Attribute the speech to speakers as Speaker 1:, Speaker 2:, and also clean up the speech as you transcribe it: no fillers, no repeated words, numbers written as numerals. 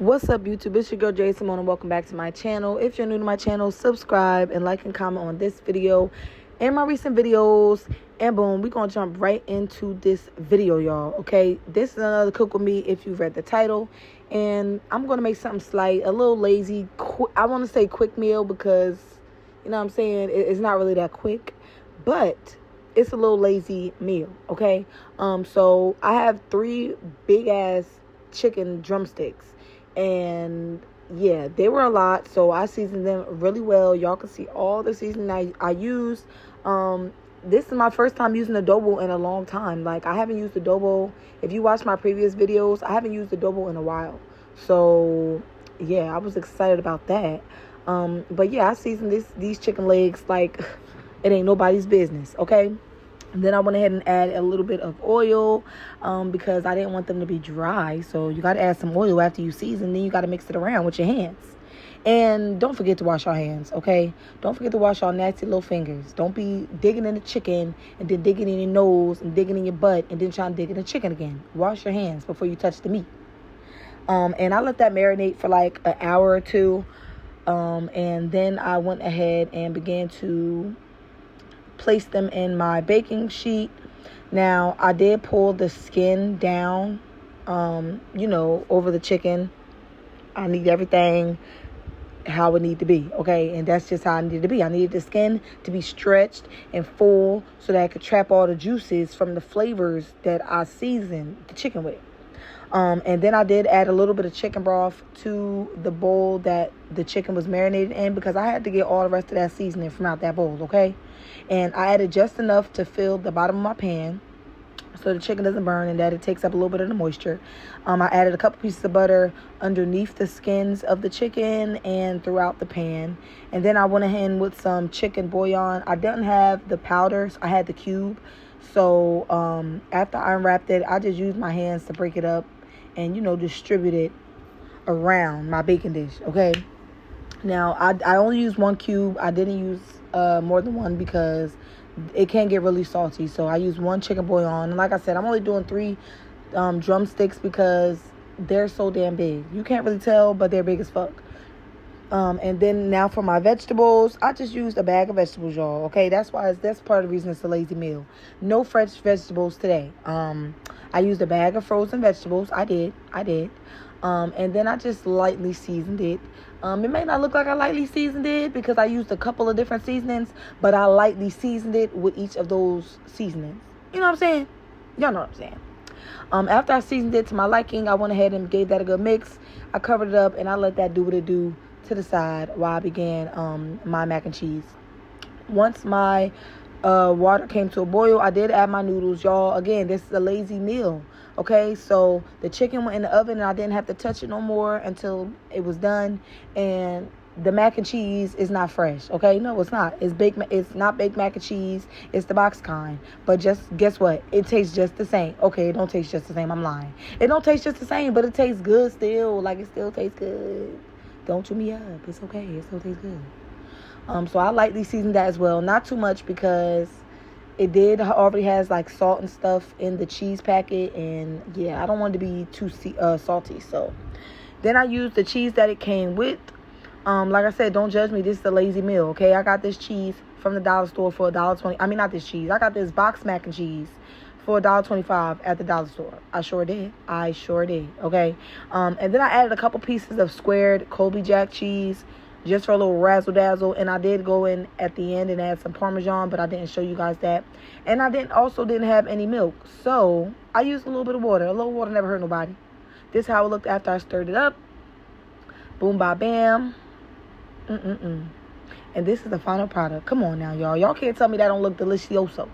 Speaker 1: What's up, YouTube? It's your girl Jay Simone, and welcome back to my channel. If you're new to my channel, subscribe and like and comment on this video and my recent videos. And boom, we're gonna jump right into this video, y'all. Okay, this is another cook with me. If you read the title, and I'm gonna make something slight, a little lazy. I want to say quick meal because you know what I'm saying it's not really that quick, but it's a little lazy meal. Okay, so I have 3 big ass chicken drumsticks. And yeah, they were a lot, so I seasoned them really well. Y'all can see all the seasoning I used. This is my first time using adobo in a long time. Like, I haven't used adobo. If you watch my previous videos, I haven't used adobo in a while. So yeah, I was excited about that. But yeah, I seasoned these chicken legs like it ain't nobody's business. Okay. And then I went ahead and add a little bit of oil because I didn't want them to be dry. So you got to add some oil after you season. Then you got to mix it around with your hands. And don't forget to wash your hands, okay? Don't forget to wash your nasty little fingers. Don't be digging in the chicken and then digging in your nose and digging in your butt and then trying to dig in the chicken again. Wash your hands before you touch the meat. And I let that marinate for like an hour or two. And then I went ahead and began to place them in my baking sheet. Now, I did pull the skin down, over the chicken. I need everything how it need to be, okay? And that's just how I needed to be. I needed the skin to be stretched and full so that I could trap all the juices from the flavors that I seasoned the chicken with. And then I did add a little bit of chicken broth to the bowl that the chicken was marinated in because I had to get all the rest of that seasoning from out that bowl, okay? And I added just enough to fill the bottom of my pan so the chicken doesn't burn and that it takes up a little bit of the moisture. I added a couple pieces of butter underneath the skins of the chicken and throughout the pan. And then I went ahead with some chicken bouillon. I didn't have the powders. I had the cube. So after I unwrapped it, I just used my hands to break it up and, distribute it around my baking dish, okay? Now, I only used 1 cube. I didn't use more than one because it can get really salty. So I used 1 chicken bouillon. And like I said, I'm only doing 3 drumsticks because they're so damn big. You can't really tell, but they're big as fuck. And then now for my vegetables, I just used a bag of vegetables, y'all. Okay, that's part of the reason it's a lazy meal. No fresh vegetables today. I used a bag of frozen vegetables. I did. And then I just lightly seasoned it. It may not look like I lightly seasoned it because I used a couple of different seasonings, but I lightly seasoned it with each of those seasonings. You know what I'm saying? Y'all know what I'm saying. After I seasoned it to my liking, I went ahead and gave that a good mix. I covered it up and I let that do what it do to the side while I began my mac and cheese. Once my water came to a boil, I did add my noodles, y'all. Again, this is a lazy meal. Okay, so the chicken went in the oven and I didn't have to touch it no more until it was done. And the mac and cheese is not fresh. Okay, no, it's not. It's not baked mac and cheese. It's the box kind. But just guess what? It tastes just the same. Okay, it don't taste just the same. I'm lying. It don't taste just the same, but it tastes good still. Like, it still tastes good. Don't chew me up. It's okay. It still tastes good. So I lightly seasoned that as well. Not too much because it already has like salt and stuff in the cheese packet. And yeah, I don't want it to be too salty. So then I used the cheese that it came with. Like I said, don't judge me. This is a lazy meal, okay? I got this cheese from the dollar store for $1.20. I mean, not this cheese. I got this box mac and cheese for $1.25 at the dollar store. I sure did, okay? And then I added a couple pieces of squared Colby Jack cheese just for a little razzle-dazzle. And I did go in at the end and add some Parmesan, but I didn't show you guys that. And I didn't have any milk. So I used a little bit of water. A little water never hurt nobody. This is how it looked after I stirred it up. Boom, ba, bam. And this is the final product. Come on now, y'all. Y'all can't tell me that don't look delicioso.